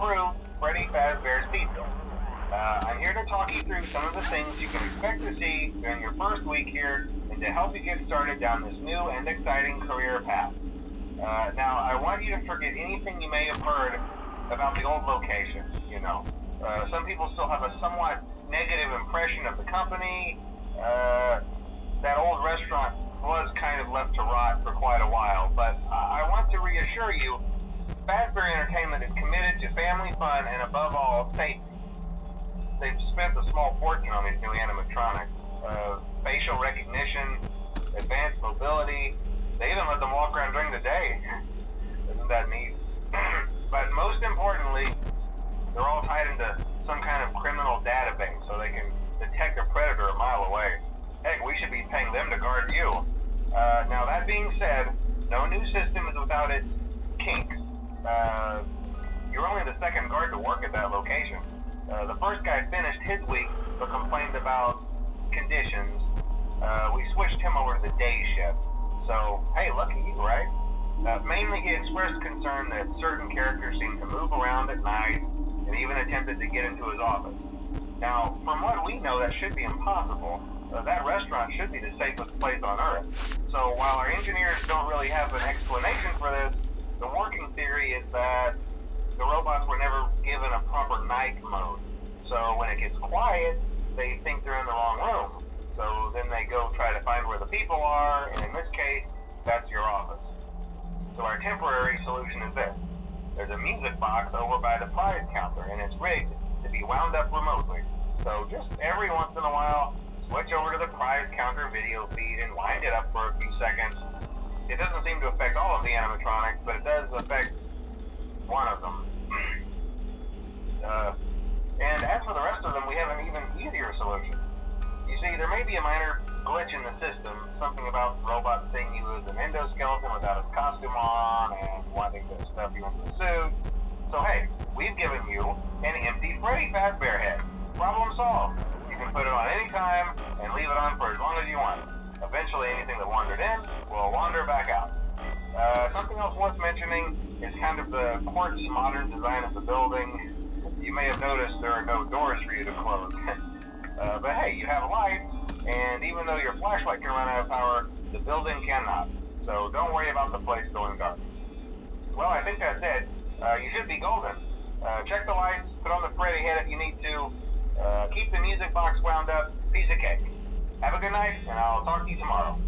approved Freddy Fazbear's Pizza. I'm here to talk you through some of the things you can expect to see during your first week here and to help you get started down this new and exciting career path. Now, I want you to forget anything you may have heard about the old location, you know. Some people still have a somewhat negative impression of the company. That old restaurant was kind of left to rot for quite a while, but I want to reassure you, Fazbear Entertainment is committed to family fun and above all, safety. They've spent a small fortune on these new animatronics. Facial recognition, advanced mobility, they even let them walk around during the day. Isn't that neat? But most importantly, they're all tied into some kind of criminal database so they can detect a predator a mile away. Heck, we should be paying them to guard you. Now that being said, no new system is without its kinks. You're only the second guard to work at that location. The first guy finished his week but complained about conditions. We switched him over to the day shift. So, hey, lucky you, right? Mainly he expressed concern that certain characters seemed to move around at night and even attempted to get into his office. Now, from what we know, that should be impossible. That restaurant should be the safest place on Earth. So while our engineers don't really have an explanation for this, the working theory is that the robots were never given a proper night mode. So when it gets quiet, they think they're in the wrong room. So then they go try to find where the people are, and in this case, that's your office. So our temporary solution is this. There's a music box over by the prize counter, and it's rigged to be wound up remotely. So just every once in a while, switch over to the prize counter video feed and wind it up for a few seconds. It doesn't seem to affect all of the animatronics, but it does affect one of them. And as for the rest of them, we have an even easier solution. You see, there may be a minor glitch in the system, something about the robot seeing you as an endoskeleton without his costume on and wanting to stuff you into the suit. So hey, we've given you an empty Freddy Fazbear head. Problem solved. You can put it on any time and leave it on for as long as you want. Eventually anything that wandered in will wander back out. Something else worth mentioning is kind of the quirky modern design of the building. You may have noticed there are no doors for you to close. But hey, you have lights, and even though your flashlight can run out of power, the building cannot. So don't worry about the place going dark. Well, I think that's it. You should be golden. Check the lights, put on the Freddy head if you need to. Keep the music box wound up. Piece of cake. Have a good night, and I'll talk to you tomorrow.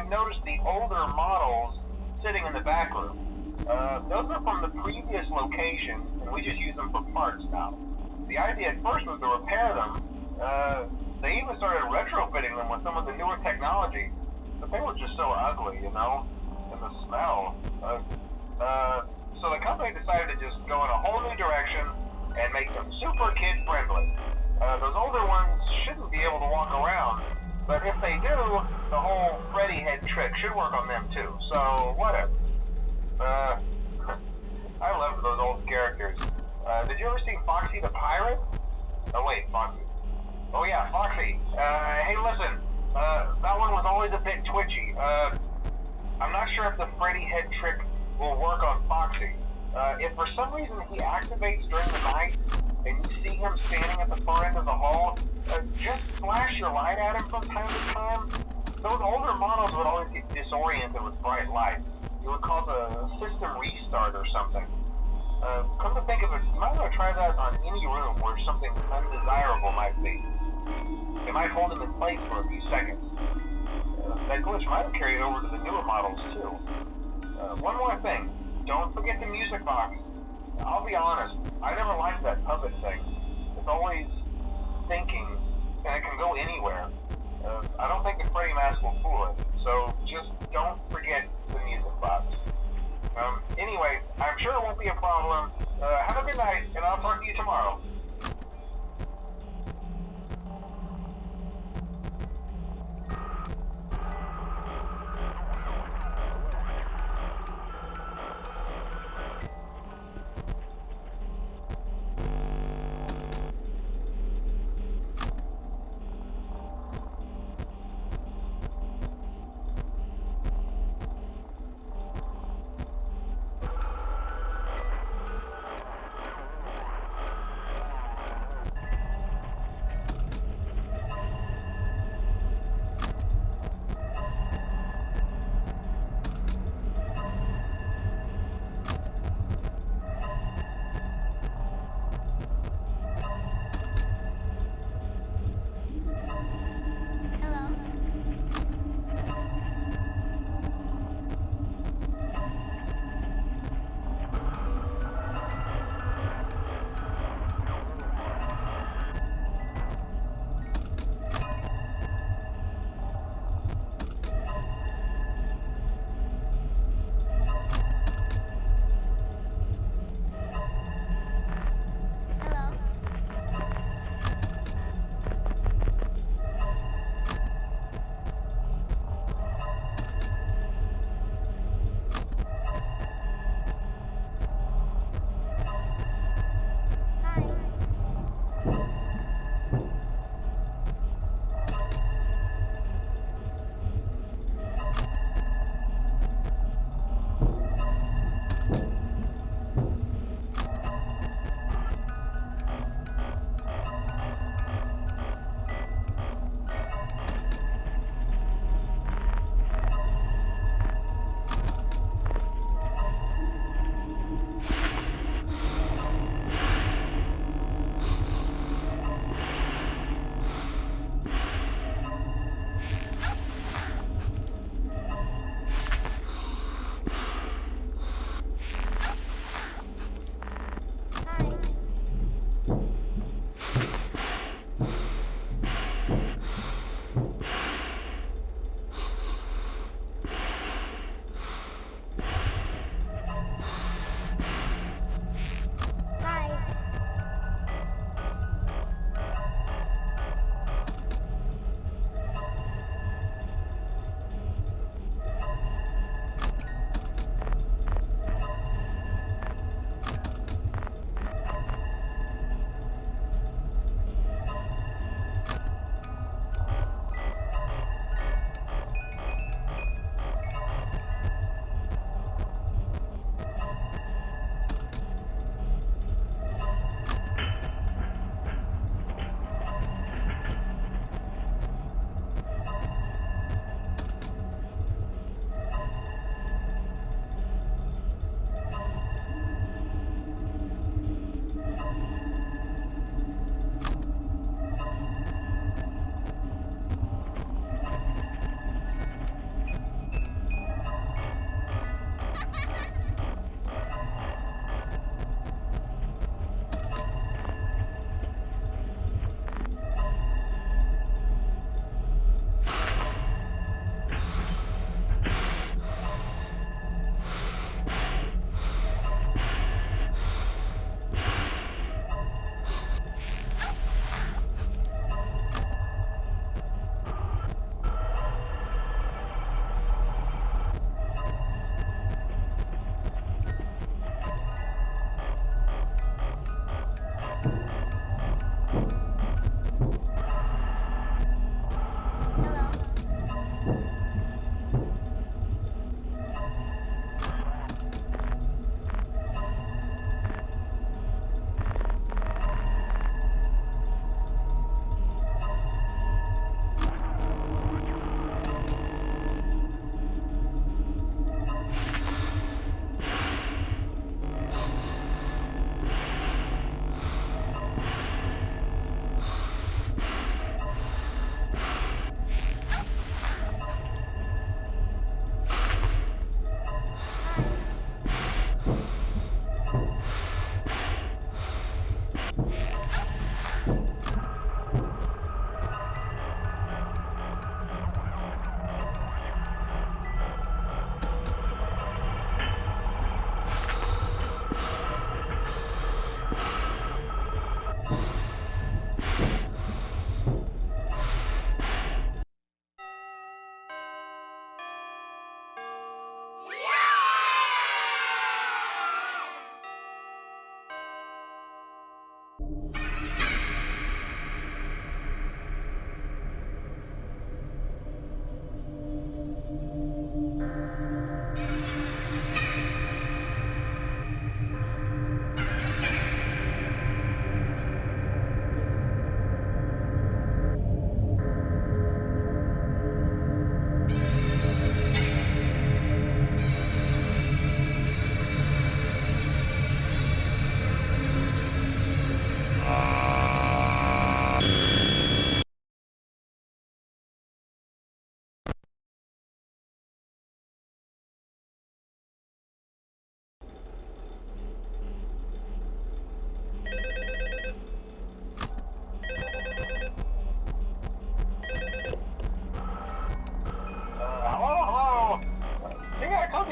have noticed the older models sitting in the back room. Those are from the previous location, and we just use them for parts now. The idea at first was to repair them. They even started retrofitting them with some of the newer technology, but they were just so ugly, you know, and the smell. So the company decided to just go in a whole new direction and make them super kid-friendly. Those older ones shouldn't be able to walk around, but if they do, the whole Freddy head trick should work on them too, so whatever. I loved those old characters. Did you ever see Foxy the Pirate? Oh wait, Foxy. Oh yeah, Foxy. Hey listen, that one was always a bit twitchy. I'm not sure if the Freddy head trick will work on Foxy. If for some reason he activates during the night, and you see him standing at the far end of the hall, just flash your light at him from time to time. Those older models would always get disoriented with bright lights. It would cause a system restart or something. Come to think of it, you might want to try that on any room where something undesirable might be. It might hold him in place for a few seconds. That glitch might have carried over to the newer models too. One more thing, don't forget the music box. I'll be honest, I never liked that puppet thing. It's always thinking, and it can go anywhere. I don't think the Freddy mask will fool it, so just don't forget the music box. Anyway, I'm sure it won't be a problem. Have a good night, and I'll talk to you tomorrow.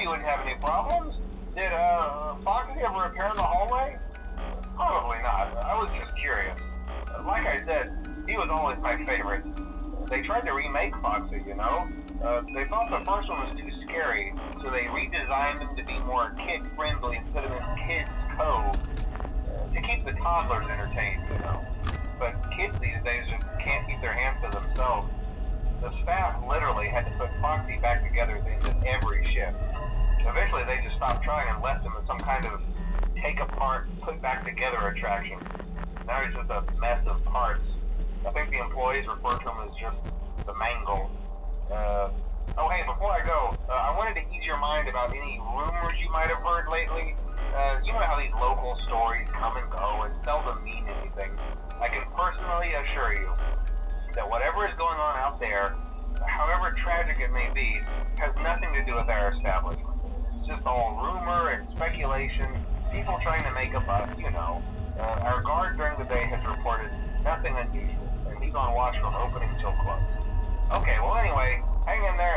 You wouldn't have any problems. Did Foxy ever appear in the hallway? Probably not. I was just curious. Like I said, he was always my favorite. They tried to remake Foxy, you know? They thought the first one was too scary, so they redesigned him to be more kid-friendly instead of in Kids Cove, to keep the toddlers entertained, you know? But kids these days just can't keep their hands to themselves. The staff literally had to put Foxy back together at the end of every shift. Eventually, they just stopped trying and left him as some kind of take-apart, put-back-together attraction. Now he's just a mess of parts. I think the employees refer to him as just the mangle. Oh, hey, before I go, I wanted to ease your mind about any rumors you might have heard lately. You know how these local stories come and go and seldom mean anything. I can personally assure you that whatever is going on out there, however tragic it may be, has nothing to do with our establishment. It's just all rumor and speculation, people trying to make a buck, you know. Our guard during the day has reported nothing unusual, and he's on watch from opening till close. Okay, well anyway, hang in there.